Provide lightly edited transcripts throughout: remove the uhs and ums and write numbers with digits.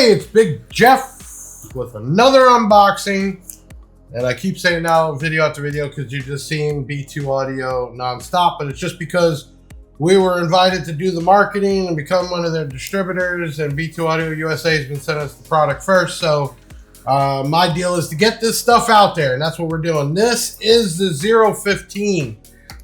Hey, it's Big Jeff with another unboxing. And I keep saying now video after video because you're just seeing B2 Audio nonstop, but it's just because we were invited to do the marketing and become one of their distributors, and B2 Audio USA has been sending us the product first. So my deal is to get this stuff out there, and that's what we're doing. This is the 015,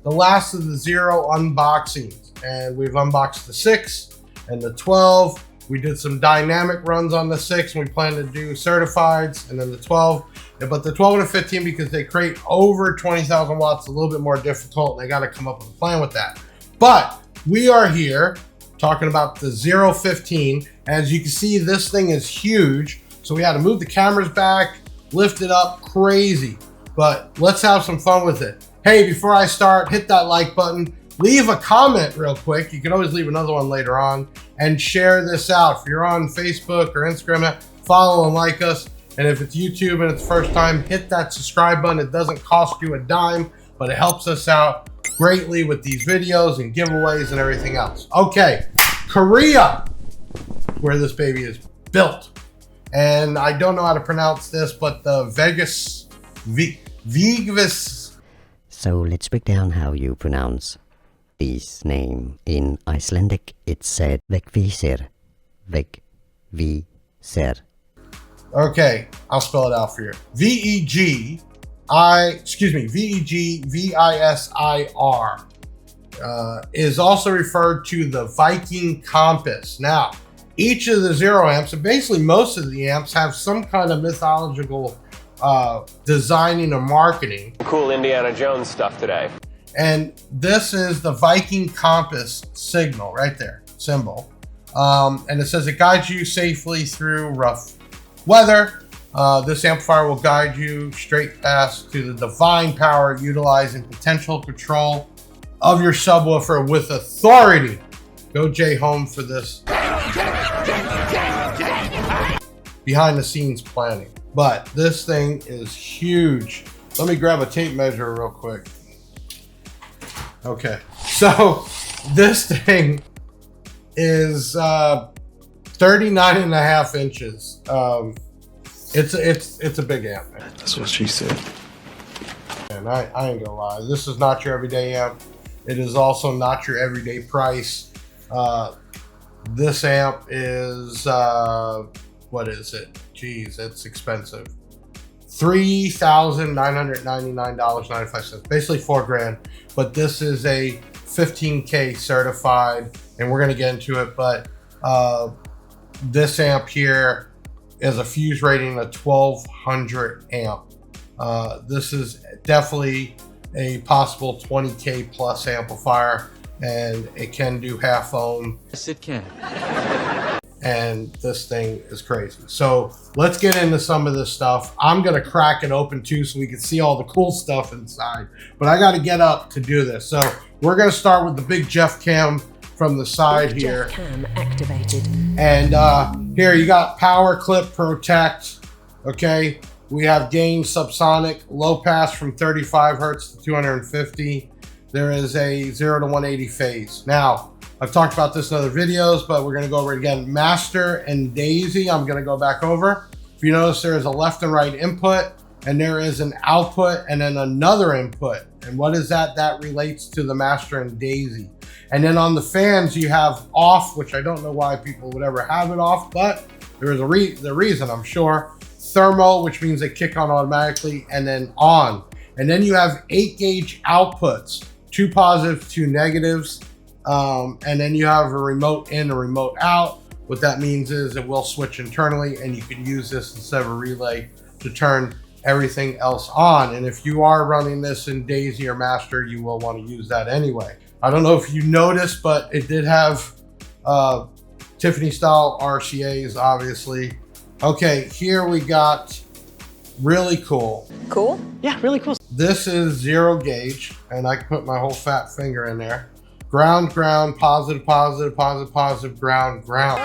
the last of the 0 unboxings. And we've unboxed the 6 and the 12. We did some dynamic runs on the 6, and we plan to do certifieds, and then the 12. But the 12 and the 15, because they create over 20,000 watts, a little bit more difficult, and they got to come up with a plan with that. But we are here talking about the 015. As you can see, this thing is huge. So we had to move the cameras back, lift it up, crazy. But let's have some fun with it. Hey, before I start, hit that like button. Leave a comment real quick. You can always leave another one later on, and share this out. If you're on Facebook or Instagram, follow and like us. And if it's YouTube and it's the first time, hit that subscribe button. It doesn't cost you a dime, but it helps us out greatly with these videos and giveaways and everything else. Okay, Korea, where this baby is built. And I don't know how to pronounce this, but the Vegas. So let's break down how you pronounce this name. In Icelandic, it's said Vegvísir. Vegvísir. Okay, I'll spell it out for you. V-E-G-V-I-S-I-R is also referred to the Viking compass. Now, each of the 0 amps, and basically most of the amps, have some kind of mythological designing or marketing. Cool Indiana Jones stuff today. And this is the Viking compass signal right there, symbol. And it says it guides you safely through rough weather. This amplifier will guide you straight past to the divine power, utilizing potential control of your subwoofer with authority. Go Jay home for this behind the scenes planning. But this thing is huge. Let me grab a tape measure real quick. Okay, so this thing is 39.5 inches. It's a big amp, man. That's what she said. And I ain't gonna lie, this is not your everyday amp. It is also not your everyday price. This amp is what is it? Geez, it's expensive. $3,999.95, basically $4,000. But this is a 15K certified, and we're gonna get into it. But this amp here is a fuse rating of 1200 amp. This is definitely a possible 20K plus amplifier, and it can do half ohm. Yes, it can. And this thing is crazy. So let's get into some of this stuff. I'm gonna crack it open too so we can see all the cool stuff inside, but I gotta get up to do this. So we're gonna start with the Big Jeff cam from the side Big here. Jeff cam activated. And here you got power clip protect. Okay, we have gain subsonic, low pass from 35 hertz to 250. There is a 0 to 180 phase. Now, I've talked about this in other videos, but we're gonna go over it again. Master and Daisy, I'm gonna go back over. If you notice, there is a left and right input, and there is an output and then another input. And what is that? That relates to the Master and Daisy. And then on the fans, you have off, which I don't know why people would ever have it off, but there is the reason, I'm sure. Thermal, which means they kick on automatically, and then on. And then you have 8-gauge outputs, 2 positives, 2 negatives. And then you have a remote in, a remote out. What that means is it will switch internally, and you can use this instead of a relay to turn everything else on. And if you are running this in Daisy or Master, you will want to use that anyway. I don't know if you noticed, but it did have Tiffany style RCAs, obviously. Okay, here we got really cool. Cool? Yeah, really cool. This is 0 gauge, and I can put my whole fat finger in there. Ground, ground, positive, positive, positive, positive, ground, ground.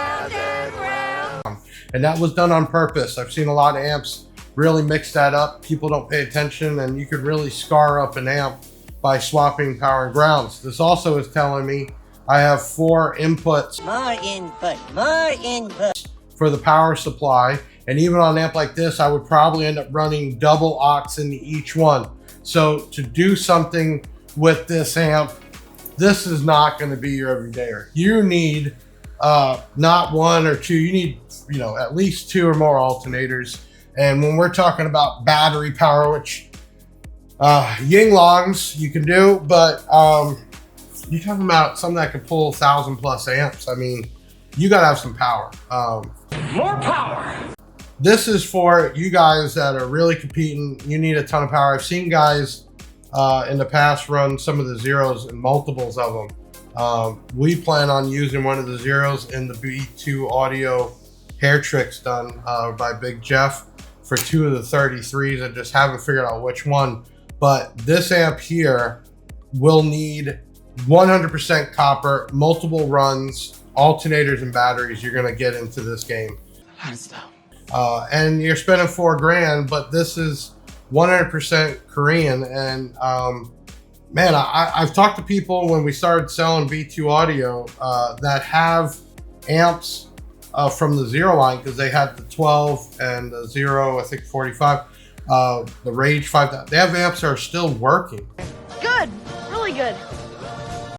And that was done on purpose. I've seen a lot of amps really mix that up. People don't pay attention, and you could really scar up an amp by swapping power and grounds. This also is telling me I have 4 inputs. More input, more input. for the power supply. And even on an amp like this, I would probably end up running double aux into each one. So to do something with this amp, this is not going to be your everydayer. You need not one or two, you need, you know, at least 2 or more alternators. And when we're talking about battery power, which Yinglongs you can do, but you're talking about something that can pull 1,000+ amps. I mean, you got to have some power. More power. This is for you guys that are really competing. You need a ton of power. I've seen guys in the past run some of the zeros and multiples of them. We plan on using one of the zeros in the B2 audio hair tricks done by Big Jeff for 2 of the 33s. I just haven't figured out which one. But this amp here will need 100% copper, multiple runs, alternators and batteries. You're going to get into this game. And you're spending $4,000, but this is 100% Korean. And man, I've talked to people when we started selling B2 audio that have amps from the Zero line, because they had the 12 and the Zero, I think 45, the Rage 5. They have amps that are still working. Good, really good.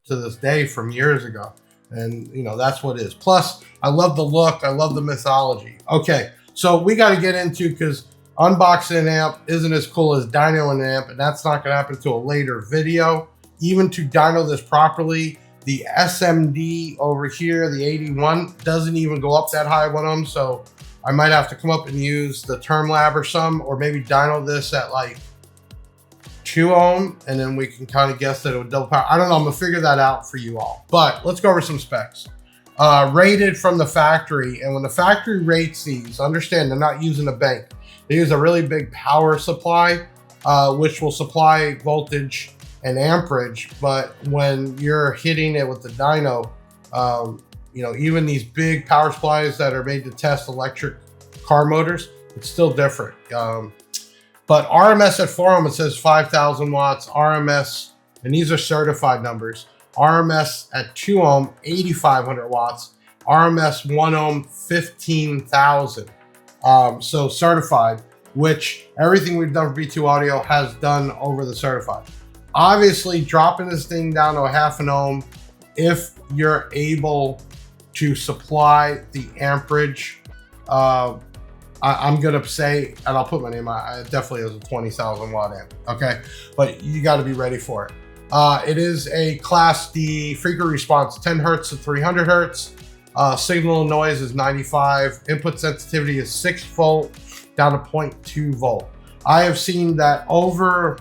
To this day from years ago. And you know, that's what it is. Plus, I love the look. I love the mythology. Okay, so we got to get into, because unboxing an amp isn't as cool as dynoing an amp, and that's not going to happen until a later video. Even to dyno this properly, the SMD over here, the 81, doesn't even go up that high one of them. So I might have to come up and use the Term Lab or some, or maybe dyno this at like 2 ohm, and then we can kind of guess that it would double power. I don't know. I'm gonna figure that out for you all. But let's go over some specs. Rated from the factory, and when the factory rates these, understand they're not using a bank. They use a really big power supply, which will supply voltage and amperage. But when you're hitting it with the dyno, you know, even these big power supplies that are made to test electric car motors, it's still different. But RMS at 4 ohm, it says 5,000 watts. RMS, and these are certified numbers. RMS at 2 ohm, 8,500 watts. RMS 1 ohm, 15,000. So certified, which everything we've done for B2 Audio has done over the certified. Obviously, dropping this thing down to a 0.5 ohm, if you're able to supply the amperage, I'm gonna say, and I'll put my name on it, definitely is a 20,000 watt amp, okay? But you gotta be ready for it. It is a Class D frequency response, 10 hertz to 300 hertz. Signal noise is 95. Input sensitivity is 6 volt down to 0.2 volt. I have seen that over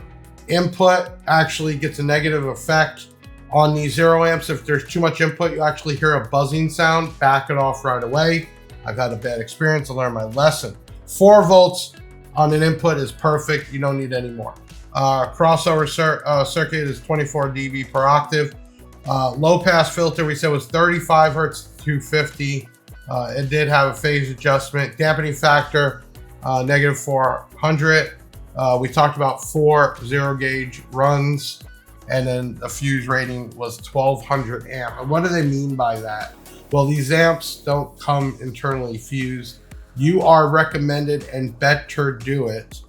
input actually gets a negative effect on these Zero amps. If there's too much input, you actually hear a buzzing sound. Back it off right away. I've had a bad experience. I learned my lesson. 4 volts on an input is perfect. You don't need any more. Crossover circuit is 24 dB per octave. Low pass filter, we said, was 35 hertz to 250. It did have a phase adjustment. Dampening factor, negative 400. We talked about 4 zero gauge runs, and then the fuse rating was 1200 amp. And what do they mean by that? Well, these amps don't come internally fused. You are recommended, and better do it,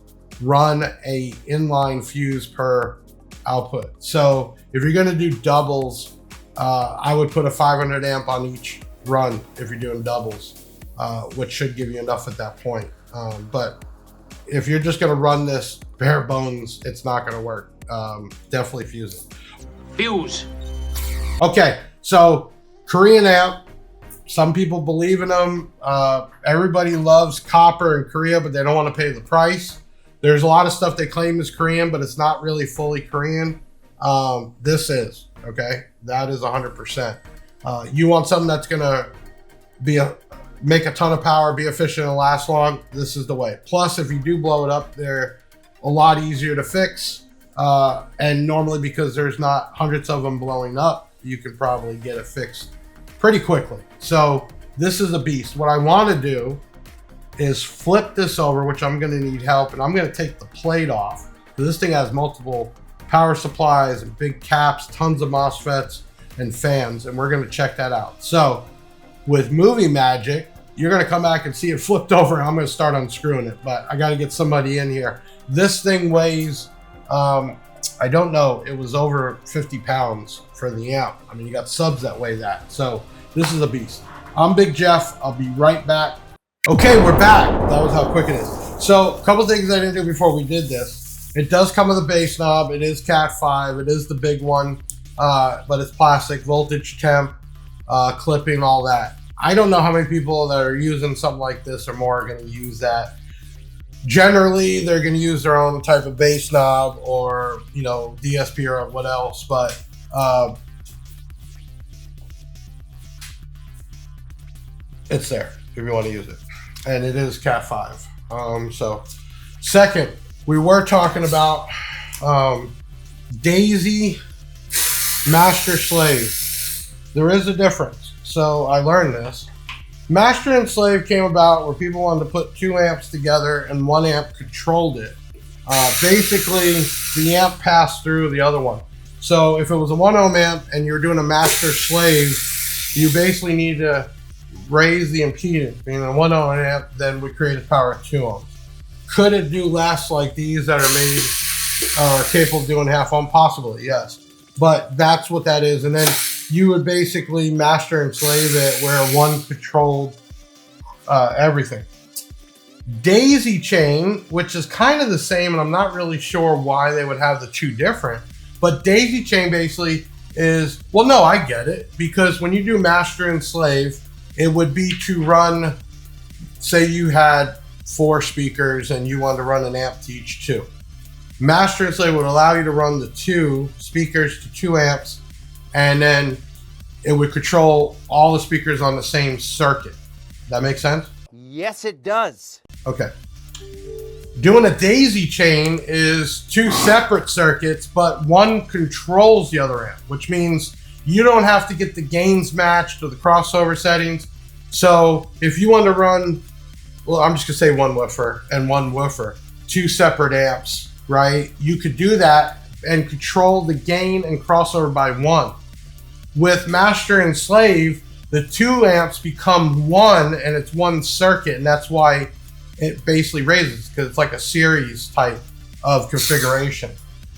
run a inline fuse per output. So if you're going to do doubles, I would put a 500 amp on each run if you're doing doubles, which should give you enough at that point. But if you're just going to run this bare bones, it's not going to work. Definitely fuse it. Fuse. Okay, so Korean amp. Some people believe in them. Everybody loves copper in Korea, but they don't want to pay the price. There's a lot of stuff they claim is Korean, but it's not really fully Korean. This is, okay? That is 100%. You want something that's gonna make a ton of power, be efficient, and last long, this is the way. Plus, if you do blow it up, they're a lot easier to fix. And normally, because there's not hundreds of them blowing up, you can probably get it fixed pretty quickly. So this is a beast. What I want to do is flip this over, which I'm going to need help, and I'm going to take the plate off. This thing has multiple power supplies and big caps, tons of MOSFETs and fans, and we're going to check that out. So with Movie Magic, you're going to come back and see it flipped over. I'm going to start unscrewing it, but I got to get somebody in here. This thing weighs, I don't know, it was over 50 pounds for the amp. I mean, you got subs that weigh that. So this is a beast. I'm Big Jeff. I'll be right back. Okay, we're back. That was how quick it is. So a couple things I didn't do before we did this. It does come with a bass knob. It is Cat 5. It is the big one, but it's plastic, voltage, temp, clipping, all that. I don't know how many people that are using something like this or more are going to use that. Generally, they're going to use their own type of bass knob or, you know, DSP or what else, but it's there if you want to use it. And it is Cat 5. So, second, we were talking about Daisy, Master, Slave. There is a difference. So I learned this. Master and Slave came about where people wanted to put 2 amps together and 1 amp controlled it. Basically, the amp passed through the other one. So if it was a 1 ohm amp and you're doing a Master Slave, you basically need to raise the impedance. Being a 1 ohm amp then would create a power of 2 ohms. Could it do less like these that are made capable of doing half ohm? Possibly, yes. But that's what that is. And then you would basically master and slave it where one controlled everything. Daisy chain, which is kind of the same, and I'm not really sure why they would have the 2 different, but daisy chain basically is, well, no, I get it, because when you do master and slave, it would be to run, say you had 4 speakers and you wanted to run an amp to each 2. Master and slave would allow you to run the 2 speakers to 2 amps, and then it would control all the speakers on the same circuit. That make sense? Yes, it does. Okay. Doing a daisy chain is 2 separate circuits, but one controls the other amp, which means you don't have to get the gains matched or the crossover settings. So if you want to run, well, I'm just gonna say 1 woofer and 1 woofer, 2 separate amps, right? You could do that and control the gain and crossover by 1. With Master and Slave, the 2 amps become 1 and it's 1 circuit, and that's why it basically raises, because it's like a series type of configuration.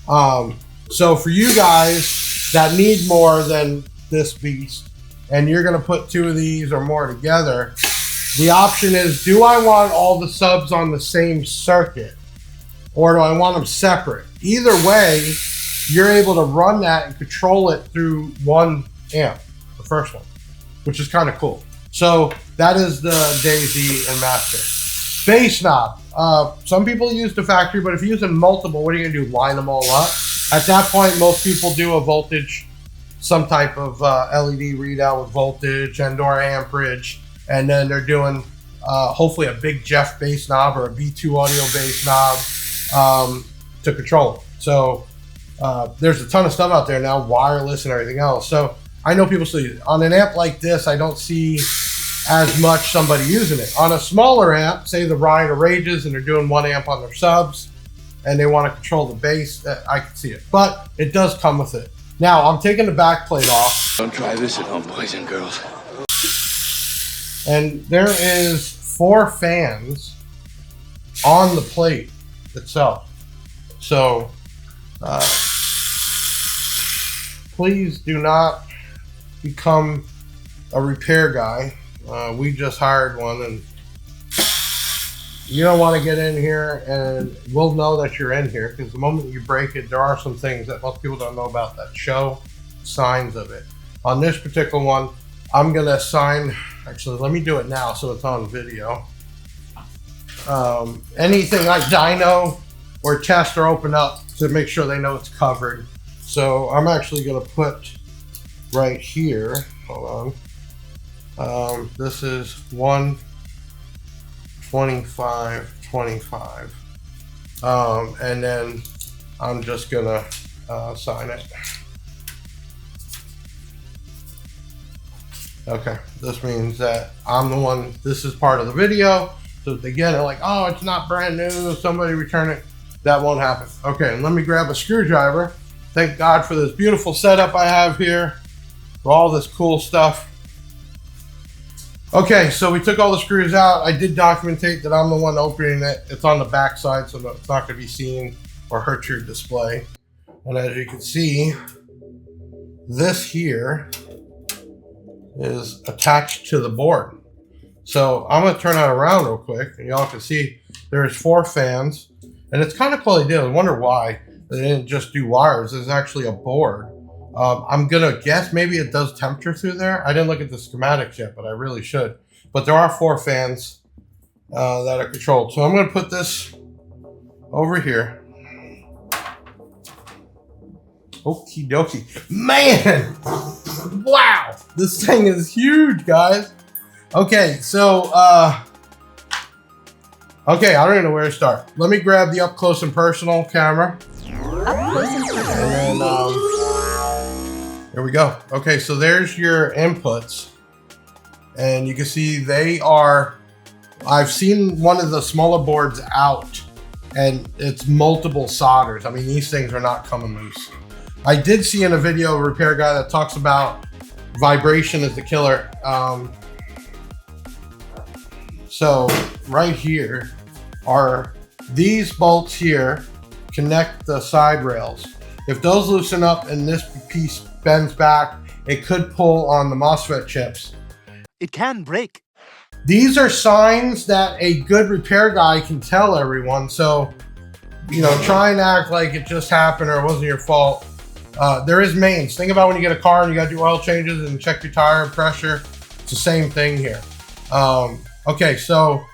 So for you guys that need more than this beast, and you're gonna put 2 of these or more together, the option is, do I want all the subs on the same circuit, or do I want them separate? Either way, you're able to run that and control it through 1 amp, the first one, which is kind of cool. So that is the Daisy and Master. Bass knob. Some people use the factory, but if you're using multiple, what are you gonna do? Line them all up? At that point, most people do a voltage, some type of LED readout with voltage and or amperage, and then they're doing hopefully a Big Jeff bass knob or a B2 audio bass knob to control it. So there's a ton of stuff out there now, wireless and everything else. So I know people still use it. On an amp like this, I don't see as much somebody using it. On a smaller amp, say the Ride or Rages, and they're doing 1 amp on their subs, and they want to control the bass, I can see it. But it does come with it. Now, I'm taking the back plate off. Don't try this at home, boys and girls. And there is 4 fans on the plate itself. So, please do not become a repair guy. We just hired one, and you don't want to get in here, and we'll know that you're in here, because the moment you break it, there are some things that most people don't know about that show signs of it. On this particular one, I'm going to assign, actually, let me do it now so it's on video. Anything like dyno or test or open up to make sure they know it's covered. So I'm actually going to put right here, hold on. This is 125.25. And then I'm just gonna sign it. Okay, this means that I'm the one, this is part of the video. So if they get it like, oh, it's not brand new, somebody return it, that won't happen. Okay, and let me grab a screwdriver. Thank God for this beautiful setup I have here, for all this cool stuff. Okay, so we took all the screws out. I did documentate that I'm the one opening it. It's on the back side, so it's not going to be seen or hurt your display. And as you can see, this here is attached to the board. So I'm going to turn that around real quick, and y'all can see there's 4 fans. And it's kind of cool they did. I wonder why they didn't just do wires. There's actually a board. I'm going to guess maybe it does temperature through there. I didn't look at the schematics yet, but I really should. But there are 4 fans that are controlled. So I'm going to put this over here. Okie dokie. Man! Wow! This thing is huge, guys. Okay, so, okay, I don't even know where to start. Let me grab the up close and personal camera. Up close and personal. And then, here we go. Okay, so there's your inputs. And you can see they are, I've seen one of the smaller boards out, and it's multiple solders. I mean, these things are not coming loose. I did see in a video a repair guy that talks about vibration is the killer. So right here are these bolts here connect the side rails. If those loosen up and this piece bends back, it could pull on the MOSFET chips. It can break. These are signs that a good repair guy can tell everyone. So, you know, try and act like it just happened or it wasn't your fault. There is mains. Think about when you get a car and you got to do oil changes and check your tire pressure. It's the same thing here. Okay, so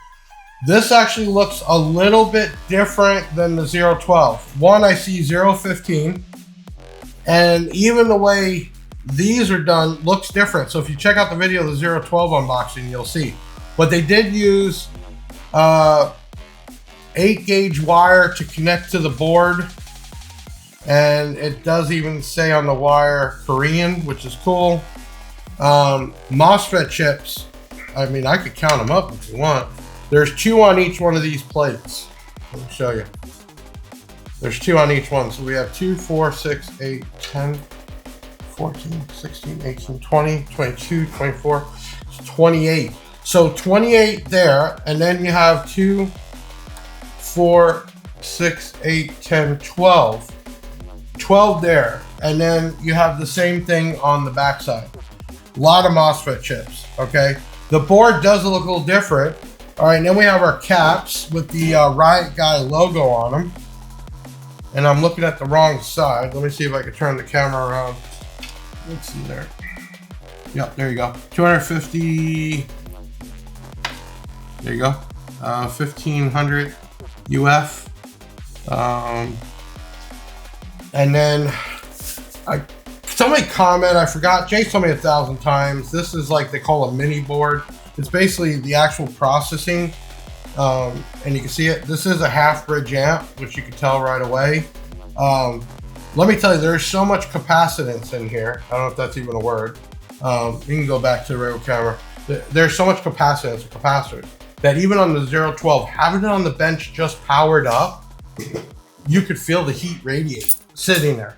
this actually looks a little bit different than the 012. One, I see 015, and even the way these are done looks different. So if you check out the video of the 012 unboxing, you'll see. But they did use 8-gauge wire to connect to the board. And it does even say on the wire Korean, which is cool. MOSFET chips, I mean, I could count them up if you want. There's 2 on each one of these plates. Let me show you. There's 2 on each one. So we have 2, 4, 6, 8, 10, 14, 16, 18, 20, 22, 24, 28. So 28 there. And then you have 2, 4, 6, 8, 10, 12. 12 there, and then you have the same thing on the backside. A lot of MOSFET chips, okay? The board does look a little different. All right, and then we have our caps with the Riot Guy logo on them. And I'm looking at the wrong side. Let me see if I can turn the camera around. Let's see there. Yep, there you go. 250, there you go. 1500 UF. And then somebody comment, I forgot, Jay told me 1,000 times. This is like they call a mini board. It's basically the actual processing. And you can see it. This is a half bridge amp, which you can tell right away. Let me tell you, there's so much capacitance in here. I don't know if that's even a word. You can go back to the real camera. There's so much capacitance, capacitors, that even on the 012, having it on the bench just powered up, you could feel the heat radiate sitting there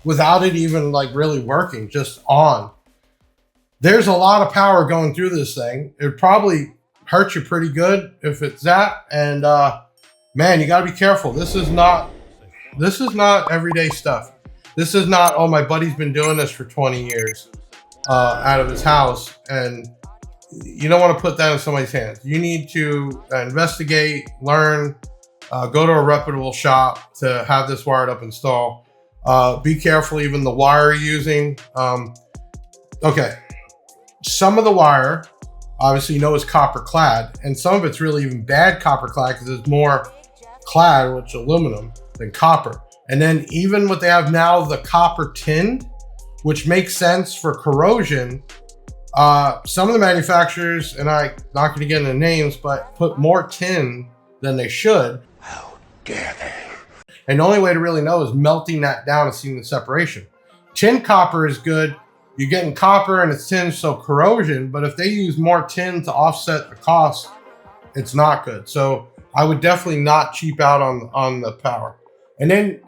without it even like really working, just on. There's a lot of power going through this thing. It probably hurts you pretty good if it's that. And man, you got to be careful. This is not everyday stuff. This is not, oh, my buddy's been doing this for 20 years out of his house. And you don't want to put that in somebody's hands. You need to investigate, learn, go to a reputable shop to have this wired up install. Be careful, even the wire you're using. Okay, some of the wire, obviously, you know, is copper clad, and some of it's really even bad copper clad because it's more clad, which aluminum, than copper. And then even what they have now, the copper tinned, which makes sense for corrosion. Some of the manufacturers, and I'm not going to get into names, but put more tin than they should. How dare they? And the only way to really know is melting that down and seeing the separation. Tin copper is good. You're getting copper and it's tin, so corrosion. But if they use more tin to offset the cost, it's not good. So I would definitely not cheap out on the power. And then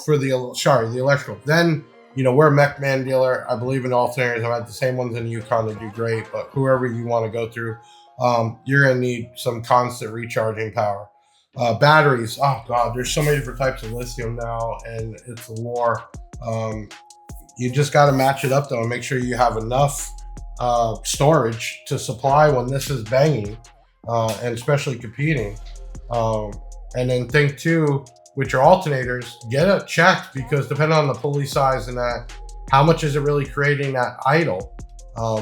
for the electrical. Then you know, we're a MechMan dealer. I believe in alternators. I've had the same ones in the Yukon that do great, but whoever you want to go through, you're going to need some constant recharging power. Batteries. Oh God, there's so many different types of lithium now, and it's a war. You just got to match it up though and make sure you have enough storage to supply when this is banging, and especially competing. And then think too, with your alternators, get it checked, because depending on the pulley size and that, how much is it really creating that idle?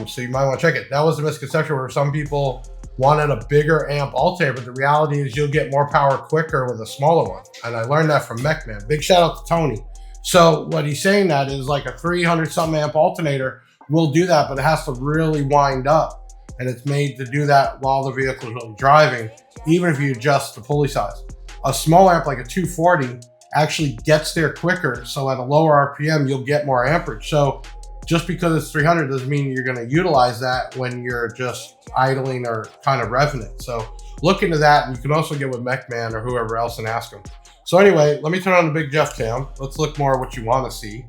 So you might want to check it. That was a misconception where some people wanted a bigger amp alternator, but the reality is you'll get more power quicker with a smaller one. And I learned that from MechMan. Big shout out to Tony. So what he's saying that is like a 300 something amp alternator will do that, but it has to really wind up. And it's made to do that while the vehicle is really driving, even if you adjust the pulley size. A small amp like a 240 actually gets there quicker. So at a lower RPM, you'll get more amperage. So just because it's 300 doesn't mean you're going to utilize that when you're just idling or kind of revving it. So look into that, and you can also get with MechMan or whoever else and ask them. So anyway, let me turn on the Big Jeff cam. Let's look more at what you want to see.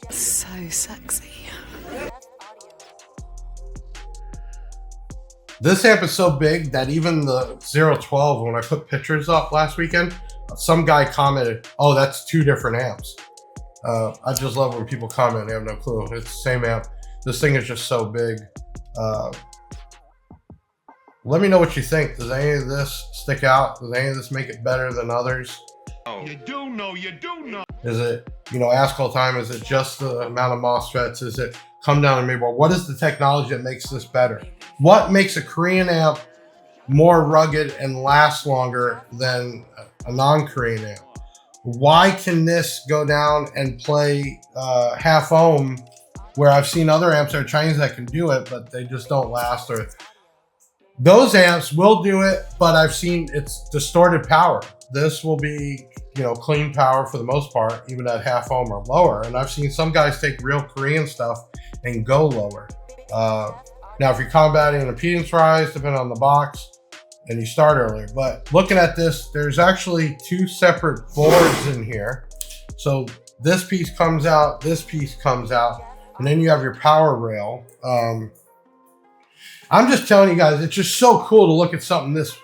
So sexy. This amp is so big that even the 012, when I put pictures up last weekend, some guy commented, "Oh, that's two different amps." I just love when people comment, they have no clue. It's the same amp. This thing is just so big. Let me know what you think. Does any of this stick out? Does any of this make it better than others? You do know. Is it, you know, ask all the time, is it just the amount of MOSFETs? Is it come down to me? Well, what is the technology that makes this better? What makes a Korean amp more rugged and last longer than a non-Korean amp? Why can this go down and play half ohm, where I've seen other amps that are Chinese that can do it, but they just don't last? Or those amps will do it, but I've seen it's distorted power. This will be, you know, clean power for the most part, even at half ohm or lower. And I've seen some guys take real Korean stuff and go lower. Now, if you're combating an impedance rise, depending on the box, and you start earlier. But looking at this, there's actually two separate boards in here. So this piece comes out, this piece comes out, and then you have your power rail. I'm just telling you guys, it's just so cool to look at something this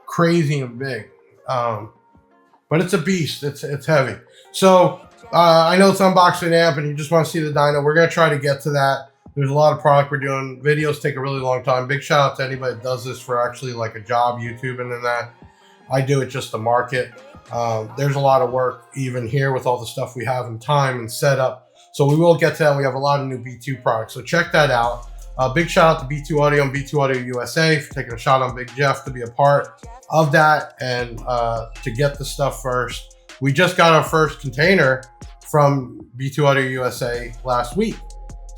crazy and big. But it's a beast. It's heavy. So I know it's unboxing amp and you just want to see the dyno. We're going to try to get to that. There's a lot of product we're doing. Videos take a really long time. Big shout out to anybody that does this for actually like a job, YouTubing and that. I do it just to market. There's a lot of work even here with all the stuff we have in time and setup. So we will get to that. We have a lot of new B2 products. So check that out. Big shout out to B2 Audio and B2 Audio USA for taking a shot on Big Jeff to be a part of that and to get the stuff first. We just got our first container from B2 Audio USA last week.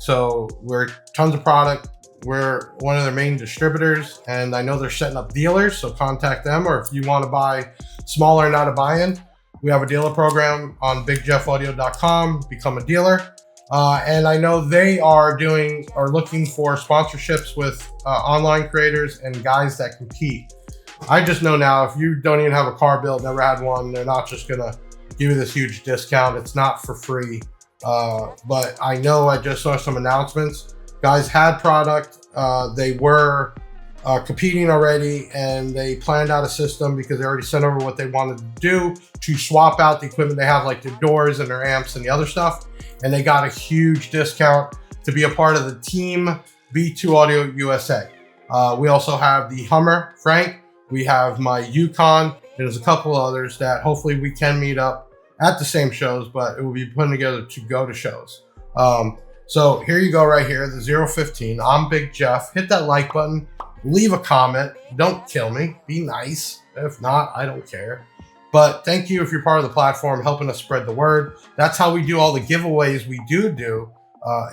So we're tons of product. We're one of their main distributors, and I know they're setting up dealers, so contact them. Or if you want to buy smaller, not a buy-in, we have a dealer program on bigjeffaudio.com. Become a dealer. And I know they are looking for sponsorships with online creators and guys that compete. I just know now, if you don't even have a car build, never had one, they're not just gonna give you this huge discount. It's not for free. But I know I just saw some announcements. Guys had product. They were competing already, and they planned out a system because they already sent over what they wanted to do to swap out the equipment they have, like their doors and their amps and the other stuff. And they got a huge discount to be a part of the team B2 Audio USA. We also have the Hummer, Frank. We have my Yukon. And there's a couple others that hopefully we can meet up at the same shows, but it will be putting together to go to shows. So here you go right here, the 015. I'm Big Jeff. Hit that like button. Leave a comment. Don't kill me. Be nice. If not, I don't care. But thank you if you're part of the platform, helping us spread the word. That's how we do all the giveaways we do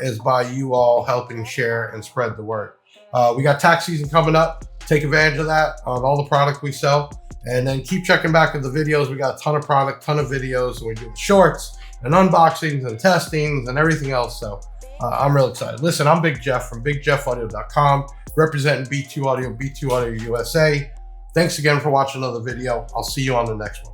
is by you all helping share and spread the word. We got tax season coming up. Take advantage of that on all the product we sell. And then keep checking back at the videos. We got a ton of product, ton of videos. And we do shorts and unboxings and testings and everything else. So I'm real excited. Listen, I'm Big Jeff from bigjeffaudio.com, representing B2 Audio, B2 Audio USA. Thanks again for watching another video. I'll see you on the next one.